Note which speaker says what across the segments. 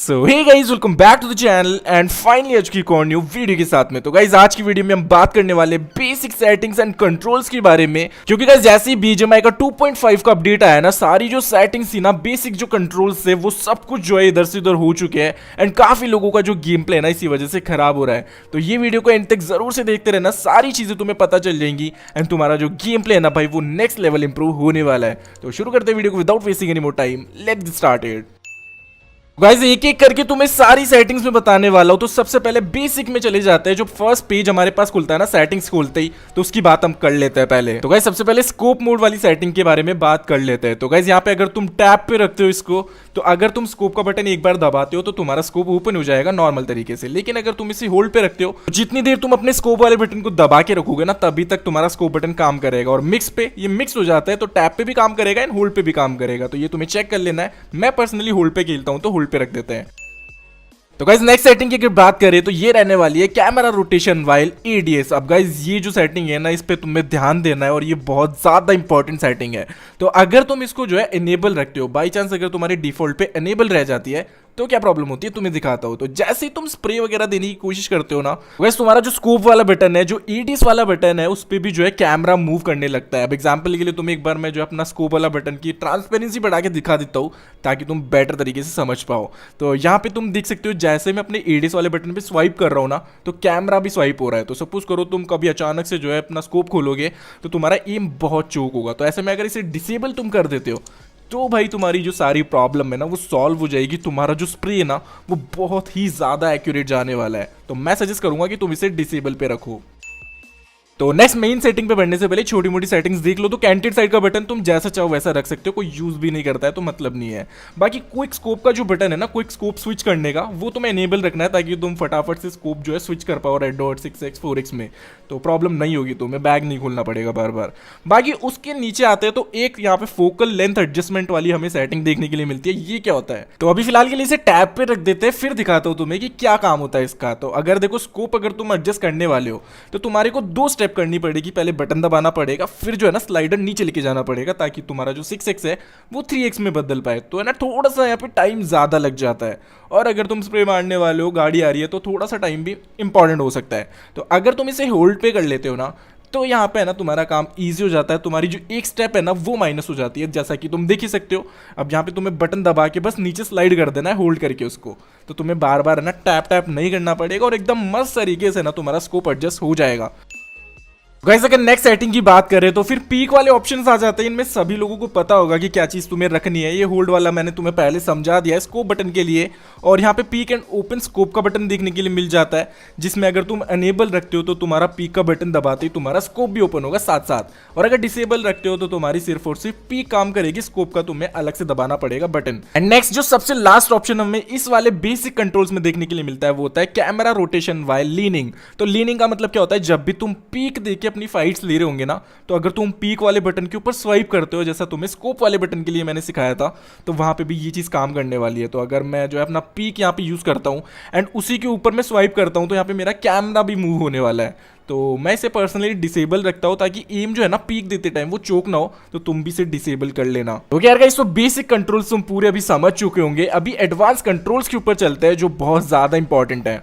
Speaker 1: So hey guys, welcome back to the channel and finally आ चुकी एक और न्यू वीडियो के साथ में। तो गाइस आज की वीडियो में हम बात करने वाले बेसिक सेटिंग्स एंड कंट्रोल्स के बारे में, क्योंकि गाइस जैसे ही बीजीएमआई का 2.5 का अपडेट आया ना, सारी जो सेटिंग्स थी ना, बेसिक जो कंट्रोल्स थे, वो सब कुछ जो है इधर से उधर हो चुके हैं एंड काफी लोगों का जो गेम प्ले है ना इसी वजह से खराब हो रहा है। तो ये वीडियो को एंड तक जरूर से देखते रहना, सारी चीजें तुम्हें पता चल जाएंगी एंड तुम्हारा जो गेम प्ले है ना भाई, वो नेक्स्ट लेवल इंप्रूव होने वाला है। तो शुरू करते हैं वीडियो को without wasting any more time, let's get started. Guys एक एक करके तुम्हें सारी सेटिंग्स में बताने वाला हूं। तो सबसे पहले बेसिक में चले जाते हैं। जो फर्स्ट पेज हमारे पास खुलता है ना सेटिंग्स खोलते ही, तो उसकी बात हम कर लेते हैं पहले। तो गाइस सबसे पहले स्कोप मोड वाली सेटिंग के बारे में बात कर लेते हैं। तो गाइस यहाँ पे अगर तुम टैप पे रखते हो इसको, तो अगर तुम स्कोप का बटन एक बार दबाते हो तो तुम्हारा स्कोप ओपन हो जाएगा नॉर्मल तरीके से। लेकिन अगर तुम इसे होल्ड पे रखते हो, तो जितनी देर तुम अपने स्कोप वाले बटन को दबा के रखोगे ना, तभी तक तुम्हारा स्कोप बटन काम करेगा। और मिक्स पे ये मिक्स हो जाता है, तो टैप पे भी काम करेगा एंड होल्ड पे भी काम करेगा। तो ये तुम्हें चेक कर लेना है। मैं पर्सनली होल्ड पे खेलता हूं, तो होल्ड पे रख देते हैं। तो गाइस नेक्स्ट सेटिंग की अगर बात करें तो ये रहने वाली है कैमरा रोटेशन वाइल एडीएस। अब गाइस ये जो सेटिंग है ना, इस पे तुम्हें ध्यान देना है और ये बहुत ज्यादा इंपॉर्टेंट सेटिंग है। तो अगर तुम इसको जो है इनेबल रखते हो, बाई चांस अगर तुम्हारी डिफॉल्ट पे इनेबल रह जाती है, तो क्या प्रॉब्लम होती है तुम्हें दिखाता हूं। तो जैसे ही तुम स्प्रे वगैरह देने की कोशिश करते हो ना, वैसे तुम्हारा जो स्कोप वाला बटन है, जो एडीएस वाला बटन है, उस पे भी जो है कैमरा मूव करने लगता है। अब एग्जांपल के लिए तुम्हें एक बार मैं जो है अपना स्कोप वाला बटन की ट्रांसपेरेंसी बढ़ा के दिखा देता हूं, ताकि तुम बेटर तरीके से समझ पाओ। तो यहाँ पे तुम देख सकते हो, जैसे मैं अपने एडीएस वाले बटन पे स्वाइप कर रहा हूँ ना, तो कैमरा भी स्वाइप हो रहा है। तो सपोज करो तुम कभी अचानक से जो है अपना स्कोप खोलोगे, तो तुम्हारा एम बहुत चोक होगा। तो ऐसे में अगर इसे डिसेबल तुम कर देते हो, तो भाई तुम्हारी जो सारी प्रॉब्लम है ना, वो सॉल्व हो जाएगी। तुम्हारा जो स्प्रे है ना, वो बहुत ही ज्यादा एक्यूरेट जाने वाला है। तो मैं सजेस्ट करूंगा कि तुम इसे डिसेबल पे रखो। तो नेक्स्ट मेन सेटिंग पे बढ़ने से पहले छोटी मोटी सेटिंग्स देख लो। तो कैंटेड साइड का बटन तुम जैसा चाहो वैसा रख सकते हो, कोई यूज भी नहीं करता है तो मतलब नहीं है। बाकी क्विक स्कोप का जो बटन है ना, क्विक स्कोप स्विच करने का, वो तुम्हें एनेबल रखना है, ताकि तुम फटाफट से स्कोप जो है स्विच कर पाओ रेड डॉट 6x 4x में। तो प्रॉब्लम नहीं होगी, तुम्हें बैग नहीं खोलना पड़ेगा बार बार। बाकी उसके नीचे आते हैं तो एक यहाँ पे फोकल लेंथ एडजस्टमेंट वाली हमें सेटिंग देखने के लिए मिलती है। ये क्या होता है, तो अभी फिलहाल के लिए इसे टैब पे रख देते हैं, फिर दिखाता हूँ तुम्हें कि क्या काम होता है इसका। तो अगर देखो स्कोप अगर तुम एडजस्ट करने वाले हो, तो तुम्हारे को 2 स्टेप करनी पड़ेगी। पहले बटन दबाना पड़ेगा, फिर जो है ना स्लाइडर नीचे लेके जाना पड़ेगा, ताकि तुम्हारा जो 6x है वो 3x में बदल पाए। तो है ना, थोड़ा सा यहाँ पे टाइम ज्यादा लग जाता है। और अगर तुम स्प्रे मारने वाले हो, गाड़ी आ रही है, तो थोड़ा सा टाइम भी इंपॉर्टेंट हो सकता है। तो अगर तुम इसे होल्ड पे कर लेते हो ना, तो यहाँ पे है ना तुम्हारा काम इजी हो जाता है। तुम्हारी जो एक स्टेप है ना, वो माइनस हो जाती है, जैसा कि तुम देख ही सकते हो। अब यहाँ पे तुम्हें बटन दबा के बस नीचे स्लाइड कर देना है होल्ड करके उसको। तो तुम्हें बार बार है ना टैप टैप नहीं करना पड़ेगा और एकदम मस्त तरीके से ना तुम्हारा स्कोप एडजस्ट हो जाएगा। गाइस अगर नेक्स्ट सेटिंग की बात करें तो फिर पीक वाले ऑप्शंस आ जाते हैं। इनमें सभी लोगों को पता होगा कि क्या चीज तुम्हें रखनी है। ये होल्ड वाला मैंने तुम्हें पहले समझा दिया है स्कोप बटन के लिए। और यहाँ पे पीक एंड ओपन स्कोप का बटन देखने के लिए मिल जाता है, जिसमें अगर तुम अनेबल रखते हो तो तुम्हारा पीक का बटन दबाते ही तुम्हारा स्कोप भी ओपन होगा साथ साथ। और अगर डिसेबल रखते हो तो तुम्हारी सिर्फ और सिर्फ पीक काम करेगी, स्कोप का तुम्हें अलग से दबाना पड़ेगा बटन। एंड नेक्स्ट जो सबसे लास्ट ऑप्शन हमें इस वाले बेसिक कंट्रोल्स में देखने के लिए मिलता है, वो होता है कैमरा रोटेशन वाइल लीनिंग। तो लीनिंग का मतलब क्या होता है, जब भी तुम पीक देके अपनी फाइट्स ले रहे होंगे ना, तो अगर तुम पीक वाले बटन के ऊपर स्वाइप करते हो, जैसा तुम्हें स्कोप वाले बटन के लिए मैंने सिखाया था, तो वहां पे भी ये चीज काम करने वाली है। तो अगर मैं जो है अपना पीक यहाँ पे यूज करता हूं एंड उसी के ऊपर मैं स्वाइप करता हूं, तो यहाँ पे मेरा कैमरा भी मूव होने वाला है। तो मैं इसे पर्सनली डिसेबल रखता हूं, ताकि एम जो है ना पीक देते टाइम वो चोक ना हो। तो तुम भी इसे डिसेबल कर लेना। ओके यार गाइस, तो बेसिक कंट्रोल्स तुम पूरे अभी समझ चुके होंगे। अभी एडवांस कंट्रोल्स के ऊपर चलते हैं, जो बहुत ज्यादा इंपॉर्टेंट है।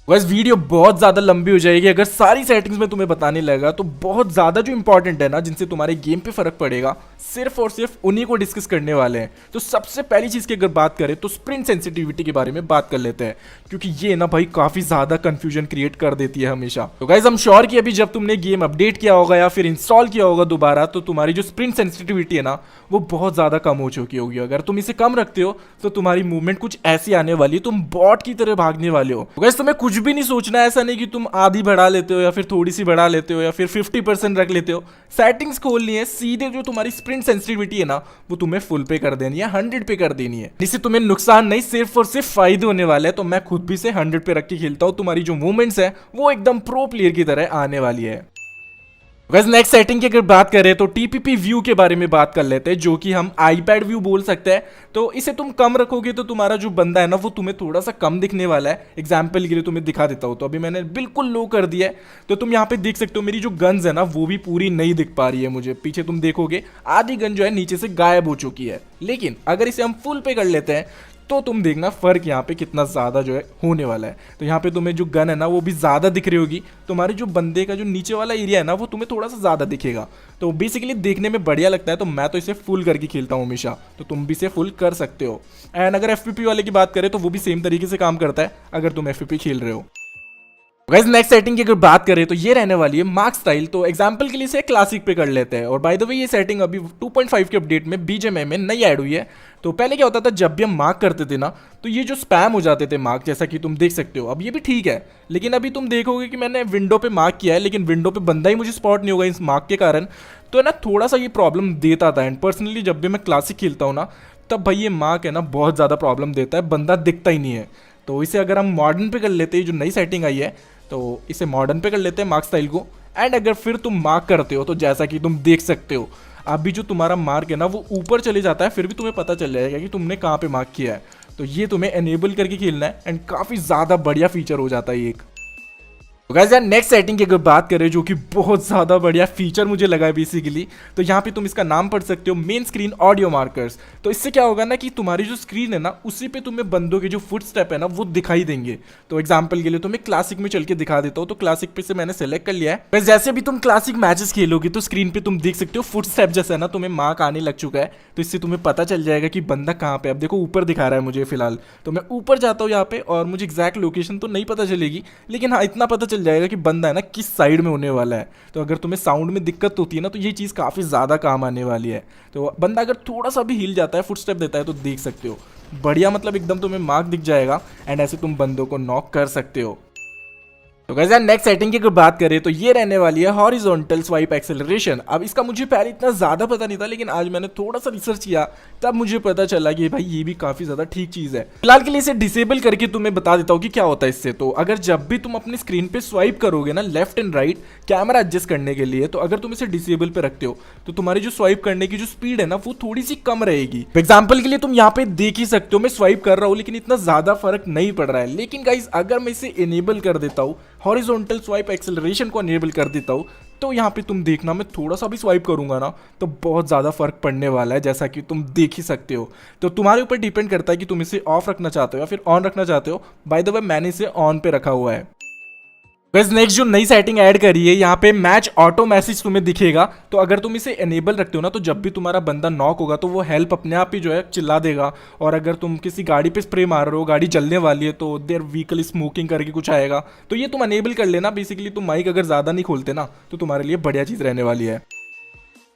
Speaker 1: वैसे वीडियो बहुत ज्यादा लंबी हो जाएगी अगर सारी सेटिंग्स में तुम्हें बताने लगा। तो बहुत ज्यादा जो इंपॉर्टेंट है ना, जिनसे तुम्हारे गेम पे फर्क पड़ेगा, सिर्फ और सिर्फ उन्हीं को डिस्कस करने वाले हैं। तो सबसे पहली चीज की अगर बात करें तो स्प्रिंट सेंसिटिविटी के बारे में बात कर लेते हैं, क्योंकि ये ना भाई काफी ज्यादा कंफ्यूजन क्रिएट कर देती है हमेशा। तो गाइस हम श्योर कि अभी जब तुमने गेम अपडेट किया होगा या फिर इंस्टॉल किया होगा दोबारा, तो तुम्हारी जो स्प्रिंट सेंसिटिविटी है ना, वो बहुत ज्यादा कम हो चुकी होगी। अगर तुम इसे कम रखते हो तो तुम्हारी मूवमेंट कुछ ऐसी आने वाली है, तुम बॉट की तरह भागने वाले हो। तो गाइस तुम्हें कुछ भी नहीं सोचना है। ऐसा नहीं कि तुम आधी बढ़ा लेते हो या फिर थोड़ी सी बढ़ा लेते हो या फिर 50% रख लेते हो। सेटिंग्स खोलनी है, सीधे जो तुम्हारी स्प्रिंट सेंसिटिविटी है ना, वो तुम्हें फुल पे कर देनी है, 100 पे कर देनी है। इससे तुम्हें नुकसान नहीं, सिर्फ और सिर्फ फायदे होने वाले हैं। तो मैं खुद भी से 100 पे रख के खेलता हूँ। तुम्हारी जो मूवमेंट्स है वो एकदम प्रो प्लेयर की तरह आने वाली है। वैसे नेक्स्ट सेटिंग की अगर बात करें तो टीपीपी व्यू के बारे में बात कर लेते हैं, जो कि हम आईपैड व्यू बोल सकते हैं। तो इसे तुम कम रखोगे तो तुम्हारा जो बंदा है ना, वो तुम्हें थोड़ा सा कम दिखने वाला है। एग्जाम्पल के लिए तुम्हें दिखा देता हूँ। तो अभी मैंने बिल्कुल लो कर दिया है, तो तुम यहाँ पे देख सकते हो मेरी जो गन्स है ना, वो भी पूरी नहीं दिख पा रही है मुझे। पीछे तुम देखोगे आधी गन जो है नीचे से गायब हो चुकी है। लेकिन अगर इसे हम फुल पे कर लेते हैं तो तुम देखना फर्क यहाँ पे कितना ज़्यादा जो है होने वाला है। तो यहाँ पे तुम्हें जो गन है ना वो भी ज़्यादा दिख रही होगी, तुम्हारे जो बंदे का जो नीचे वाला एरिया है ना वो तुम्हें थोड़ा सा ज़्यादा दिखेगा। तो बेसिकली देखने में बढ़िया लगता है, तो मैं तो इसे फुल करके खेलता हूँ हमेशा, तो तुम भी इसे फुल कर सकते हो। एंड अगर FPP वाले की बात करें तो वो भी सेम तरीके से काम करता है अगर तुम FPP खेल रहे हो। गाइस नेक्स्ट सेटिंग की अगर बात करें तो ये रहने वाली है मार्क स्टाइल। तो एग्जांपल के लिए इसे क्लासिक पे कर लेते हैं। और बाय द वे ये सेटिंग अभी 2.5 के अपडेट में BGMI में नई ऐड हुई है। तो पहले क्या होता था, जब भी हम मार्क करते थे ना तो ये जो स्पैम हो जाते थे मार्क, जैसा कि तुम देख सकते हो। अब ये भी ठीक है, लेकिन अभी तुम देखोगे कि मैंने विंडो पे मार्क किया है लेकिन विंडो पे बंदा ही मुझे स्पॉट नहीं होगा इस मार्क के कारण। तो है ना थोड़ा सा ये प्रॉब्लम देता था। एंड पर्सनली जब भी मैं क्लासिक खेलता हूँ ना तब भाई ये मार्क है ना बहुत ज़्यादा प्रॉब्लम देता है, बंदा दिखता ही नहीं है। तो इसे अगर हम मॉडर्न पे कर लेते हैं, जो नई सेटिंग आई है तो इसे मॉडर्न पे कर लेते हैं मार्क स्टाइल को। एंड अगर फिर तुम मार्क करते हो तो जैसा कि तुम देख सकते हो अभी जो तुम्हारा मार्क है ना वो ऊपर चले जाता है, फिर भी तुम्हें पता चल जाएगा कि तुमने कहाँ पे मार्क किया है। तो ये तुम्हें एनेबल करके खेलना है एंड काफ़ी ज़्यादा बढ़िया फीचर हो जाता है ये एक। तो गाइस यार नेक्स्ट सेटिंग की अगर बात करें जो कि बहुत ज़्यादा बढ़िया फीचर मुझे लगा है बेसिकली, तो यहाँ पे तुम इसका नाम पढ़ सकते हो मेन स्क्रीन ऑडियो मार्कर्स। तो इससे क्या होगा ना कि तुम्हारी जो स्क्रीन है ना उसी पे तुम्हें बंदों के जो फुट स्टेप है ना वो दिखाई देंगे। तो एग्जाम्पल के लिए तुम्हें क्लासिक में चल के दिखा देता हूँ। तो क्लासिक पे से मैंने सेलेक्ट कर लिया है। बस जैसे भी तुम क्लासिक मैचेस खेलोगे तो स्क्रीन पे तुम देख सकते हो फुट स्टेप जैसा है ना तुम्हें मार्क आने लग चुका है। तो इससे तुम्हें पता चल जाएगा कि बंदा कहाँ पे। अब देखो ऊपर दिखा रहा है मुझे फिलहाल, तो मैं ऊपर जाता हूँ यहाँ पे और मुझे एग्जैक्ट लोकेशन तो नहीं पता चलेगी, लेकिन हाँ इतना पता चल जाएगा कि बंदा है ना किस साइड में होने वाला है। तो अगर तुम्हें साउंड में दिक्कत होती है ना तो ये चीज़ काफ़ी ज़्यादा काम आने वाली है। तो बंदा अगर थोड़ा सा भी हिल जाता है, फुट स्टेप देता है, तो देख सकते हो बढ़िया मतलब एकदम तुम्हें मार्क दिख जाएगा एंड ऐसे तुम बंदों को नॉक कर सकते हो। तो गाइस यार नेक्स्ट सेटिंग की अगर बात करें तो ये रहने वाली है हॉरिजॉन्टल स्वाइप एक्सेलरेशन। अब इसका मुझे पहले इतना ज़्यादा पता नहीं था, लेकिन आज मैंने थोड़ा सा रिसर्च किया तब मुझे पता चला कि भाई ये भी काफ़ी ज़्यादा ठीक चीज़ है। फिलहाल के लिए इसे डिसेबल करके तुम्हें बता देता हूँ कि क्या होता है इससे। तो अगर जब भी तुम अपनी स्क्रीन पे स्वाइप करोगे ना left and right camera adjust करने के लिए, तो अगर तुम इसे डिसेबल पे रखते हो तो तुम्हारी जो स्वाइप करने की जो स्पीड है ना वो थोड़ी सी कम रहेगी। एग्जाम्पल के लिए तुम यहाँ पे देख ही सकते हो मैं स्वाइप कर रहा हूँ लेकिन इतना ज़्यादा फर्क नहीं पड़ रहा है। लेकिन गाइस अगर मैं इसे इनेबल कर देता हूँ, हॉरिजॉन्टल स्वाइप एक्सेलरेशन को इनेबल कर देता हूँ, तो यहाँ पे तुम देखना मैं थोड़ा सा भी स्वाइप करूंगा ना तो बहुत ज़्यादा फर्क पड़ने वाला है, जैसा कि तुम देख ही सकते हो। तो तुम्हारे ऊपर डिपेंड करता है कि तुम इसे ऑफ रखना चाहते हो या फिर ऑन रखना चाहते हो। बाय द वे मैंने इसे ऑन पे रखा हुआ है। बस नेक्स्ट जो नई सेटिंग ऐड करी है यहाँ पे मैच ऑटो मैसेज तुम्हें दिखेगा। तो अगर तुम इसे एनेबल रखते हो ना तो जब भी तुम्हारा बंदा नॉक होगा तो वो हेल्प अपने आप ही जो है चिल्ला देगा। और अगर तुम किसी गाड़ी पे स्प्रे मार रहे हो, गाड़ी जलने वाली है, तो देयर व्हीकल स्मोकिंग करके कुछ आएगा, तो ये तुम अनेबल कर लेना। बेसिकली तुम माइक अगर ज़्यादा नहीं खोलते ना तो तुम्हारे लिए बढ़िया चीज़ रहने वाली है।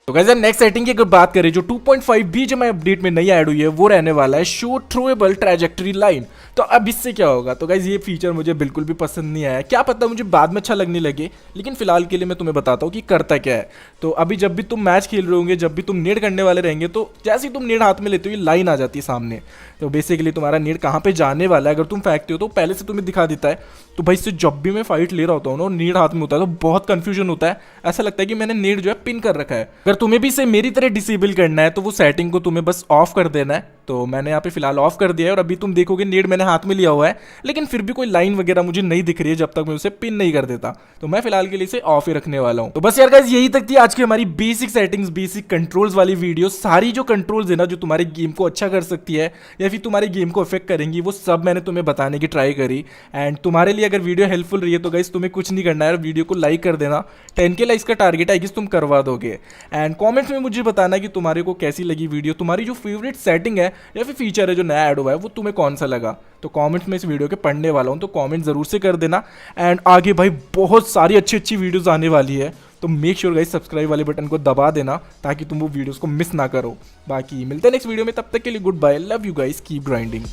Speaker 1: तो गाइस नेक्स्ट सेटिंग की अगर बात करें जो 2.5 BGMI अपडेट में नई ऐड हुई है वो रहने वाला है शो थ्रोएबल ट्रैजेक्टरी लाइन। तो अब इससे क्या होगा, तो गाइस ये फीचर मुझे बिल्कुल भी पसंद नहीं आया, क्या पता मुझे बाद में अच्छा लगने लगे, लेकिन फिलहाल के लिए मैं तुम्हें बताता हूँ कि करता क्या है। तो अभी जब भी तुम मैच खेल रहे होंगे, जब भी तुम नेड करने वाले रहेंगे, तो जैसे ही तुम नेड हाथ में लेते हो ये लाइन आ जाती है सामने। तो बेसिकली तुम्हारा नेड कहाँ पे जाने वाला है अगर तुम फेंकते हो तो पहले से तुम्हें दिखा देता है। तो भाई इससे जब भी मैं फाइट ले रहा होता हूँ ना और नेड हाथ में होता है तो बहुत कंफ्यूजन होता है, ऐसा लगता है कि मैंने नेड जो है पिन कर रखा है। अगर तुम्हें भी इसे मेरी तरह डिसेबल करना है तो वो सेटिंग को तुम्हें बस ऑफ कर देना है। तो मैंने यहाँ पे फिलहाल ऑफ कर दिया है और अभी तुम देखोगे नेड मैंने हाथ में लिया हुआ है, लेकिन फिर भी कोई लाइन वगैरह मुझे नहीं दिख रही है जब तक मैं उसे पिन नहीं कर देता। तो मैं फिलहाल के लिए इसे ऑफ ही रखने वाला हूँ। तो बस यार गाइस यही तक थी आज की हमारी बेसिक सेटिंग्स, बेसिक कंट्रोल्स वाली वीडियो। सारी जो कंट्रोल्स है ना जो तुम्हारे गेम को अच्छा कर सकती है या फिर तुम्हारे गेम को अफेक्ट करेंगी, वो सब मैंने तुम्हें बताने की ट्राई करी। एंड तुम्हारे लिए अगर वीडियो हेल्पफुल रही है तो गाइस तुम्हें कुछ नहीं करना है, वीडियो को लाइक कर देना। 10K लाइक्स का टारगेट है, तुम करवा दोगे। एंड कॉमेंट्स में मुझे बताना कि तुम्हारे को कैसी लगी वीडियो, तुम्हारी जो फेवरेट सेटिंग है या फिर फीचर है जो नया ऐड हुआ है वो तुम्हें कौन सा लगा। तो कमेंट्स में इस वीडियो के पढ़ने वाला हूं, तो कमेंट जरूर से कर देना। एंड आगे भाई बहुत सारी अच्छी अच्छी वीडियोस आने वाली है, तो मेक श्योर गाइस सब्सक्राइब वाले बटन को दबा देना ताकि तुम वो वीडियोस को मिस ना करो। बाकी मिलते हैं नेक्स्ट वीडियो में, तब तक के लिए goodbye, love you guys, keep grinding.